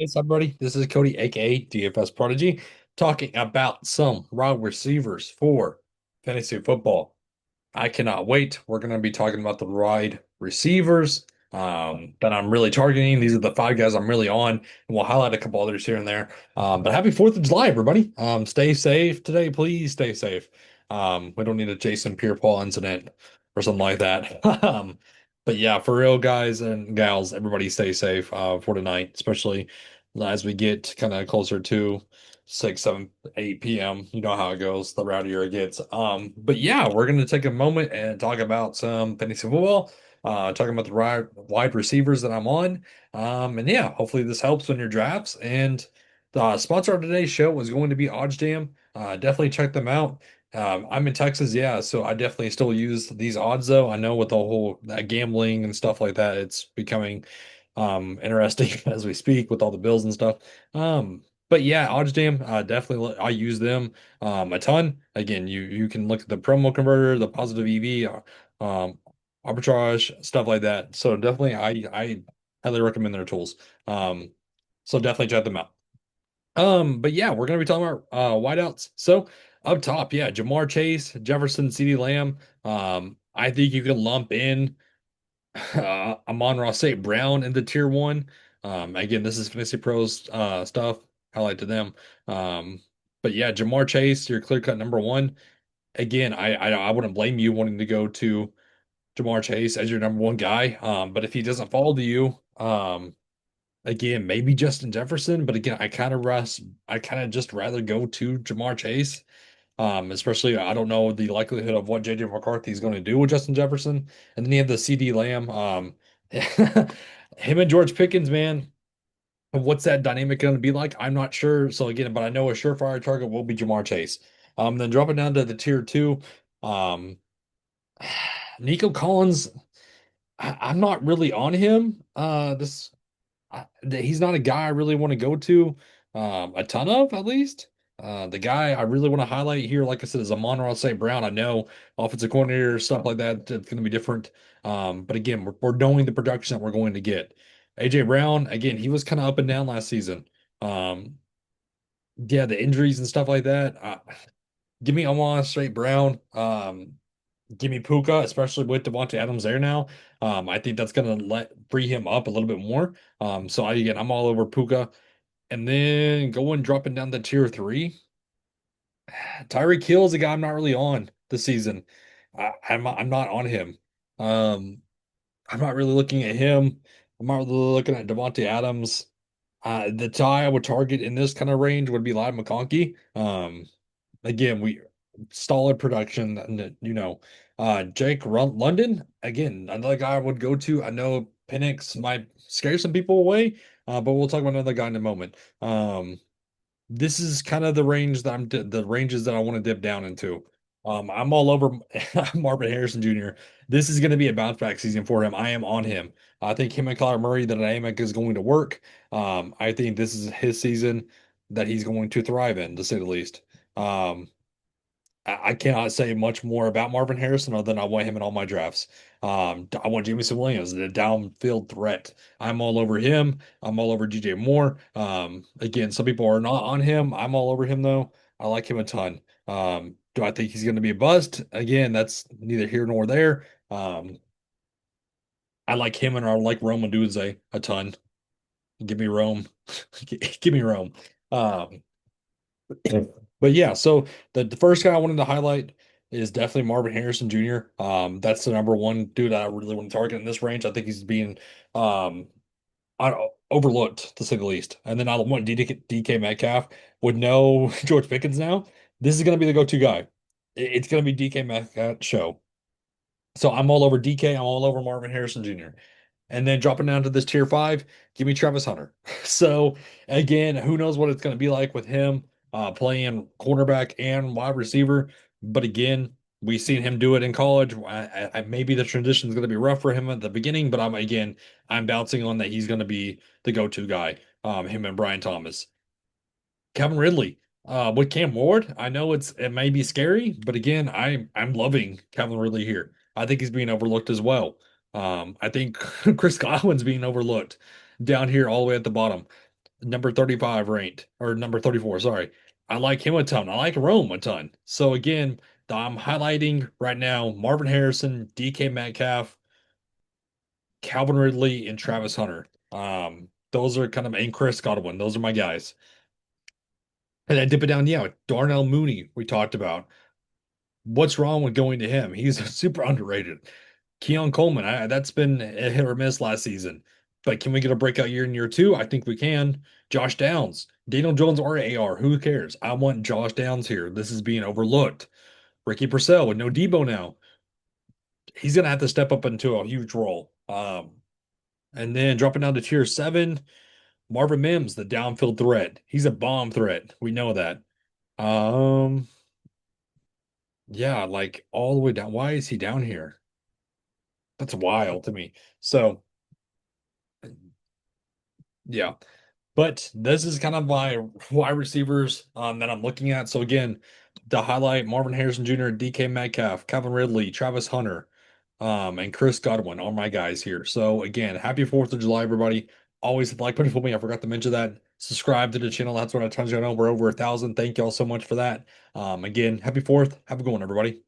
What's up, buddy? This is Cody, aka DFS Prodigy, talking about some wide receivers for fantasy football. I cannot wait. We're going to be talking about the wide receivers that I'm really targeting. These are the five guys I'm really on, and we'll highlight a couple others here and there. But happy 4th of July, everybody. Stay safe today. Please stay safe. We don't need a Jason Pierre-Paul incident or something like that. But yeah, for real, guys and gals, everybody stay safe for tonight, especially as we get kind of closer to 6, 7, 8 p.m. You know how it goes, the rowdier it gets. But yeah, we're gonna take a moment and talk about some fantasy football, talking about the wide receivers that I'm on. And yeah, hopefully this helps on your drafts. And the sponsor of today's show was going to be OddsJam. Definitely check them out. I'm in Texas, yeah, so I definitely still use these odds though. I know with the whole gambling and stuff like that, it's becoming interesting as we speak with all the bills and stuff. But yeah, OddsJam, definitely I use them a ton. Again, you can look at the promo converter, the positive EV, arbitrage, stuff like that. So definitely I highly recommend their tools. So definitely check them out. But yeah, we're gonna be talking about wideouts. So up top, yeah, Jamar Chase, Jefferson, CeeDee Lamb. I think you can lump in Amon-Ra St. Brown in the tier one. Again, this is Fantasy Pros stuff. Highlight to them. Um, but yeah, Jamar Chase, your clear cut number one. Again, I wouldn't blame you wanting to go to Jamar Chase as your number one guy. But if he doesn't fall to you, again, maybe Justin Jefferson. But again, I kind of just rather go to Jamar Chase. Especially I don't know the likelihood of what JJ McCarthy is going to do with Justin Jefferson. And then you have the CD Lamb. Him and George Pickens, man. What's that dynamic going to be like? I'm not sure. So again, but I know a surefire target will be Jamar Chase. Then dropping down to the tier two, um, Nico Collins. I'm not really on him. He's not a guy I really want to go to a ton of, at least. The guy I really want to highlight here, like I said, is Amon-Ra St. Brown. I know offensive coordinator, stuff like that, it's going to be different. But again, we're knowing the production that we're going to get. AJ Brown, again, he was kind of up and down last season. Um, yeah, the injuries and stuff like that. Give me Amon St. Brown. Give me Puka, especially with Devontae Adams there now. I think that's going to let free him up a little bit more. Again, I'm all over Puka. And then going dropping down to tier three, Tyreek Hill is a guy I'm not really on this season. I'm not on him. Um, I'm not really looking at him. I'm not really looking at Devontae Adams. The guy I would target in this kind of range would be Live McConkey. Again, we solid production, and Jake London again, another guy I would go to. I know Penix might scare some people away, but we'll talk about another guy in a moment. This is kind of the range that the ranges that I want to dip down into. I'm all over Marvin Harrison Jr. This is going to be a bounce back season for him. I am on him. I think him and Kyler Murray, the dynamic is going to work. I think this is his season that he's going to thrive in, to say the least. Um, I cannot say much more about Marvin Harrison other than I want him in all my drafts. I want Jameson Williams, the downfield threat. I'm all over him. I'm all over DJ Moore. Again, some people are not on him. I'm all over him though. I like him a ton. Do I think he's going to be a bust? Again, that's neither here nor there. I like him and I like Rome Odunze a ton. Give me Rome. Give me Rome. Um, But yeah, so the first guy I wanted to highlight is definitely Marvin Harrison Jr. That's the number one dude I really want to target in this range. I think he's being um overlooked to say the least. And then I want DK Metcalf with no George Pickens now. This is going to be the go-to guy. It's going to be DK Metcalf show. So I'm all over DK. I'm all over Marvin Harrison Jr. And then dropping down to this tier five, give me Travis Hunter. So again, who knows what it's going to be like with him playing cornerback and wide receiver. But again, we've seen him do it in college. Maybe the transition is going to be rough for him at the beginning, but I'm bouncing on that he's going to be the go-to guy. Him and Brian Thomas. Calvin Ridley. With Cam Ward, I know it may be scary, but again, I'm loving Calvin Ridley here. I think he's being overlooked as well. I think Chris Godwin's being overlooked down here all the way at the bottom. number 35 ranked, or number 34, sorry. I like him a ton. I like Rome a ton. So again, I'm highlighting right now Marvin Harrison, DK Metcalf, Calvin Ridley, and Travis Hunter. Those are kind of, and Chris Godwin. Those are my guys. And I dip it down, yeah, Darnell Mooney, we talked about. What's wrong with going to him? He's super underrated. Keon Coleman, that's been a hit or miss last season. But can we get a breakout year in year two? I think we can. Josh Downs, Daniel Jones or AR, who cares? I want Josh Downs here. This is being overlooked. Ricky Purcell with no Debo now. He's gonna have to step up into a huge role. And then dropping down to tier seven, Marvin Mims, the downfield threat. He's a bomb threat. We know that. Um, yeah, like all the way down. Why is he down here? That's wild to me. So, yeah. But this is kind of my wide receivers that I'm looking at. So again, to highlight Marvin Harrison Jr., DK Metcalf, Calvin Ridley, Travis Hunter, and Chris Godwin are my guys here. So again, happy 4th of July, everybody. Always hit the like button for me. I forgot to mention that. Subscribe to the channel. That's what I told you. I know we're over 1,000. Thank y'all so much for that. Again, happy 4th. Have a good one, everybody.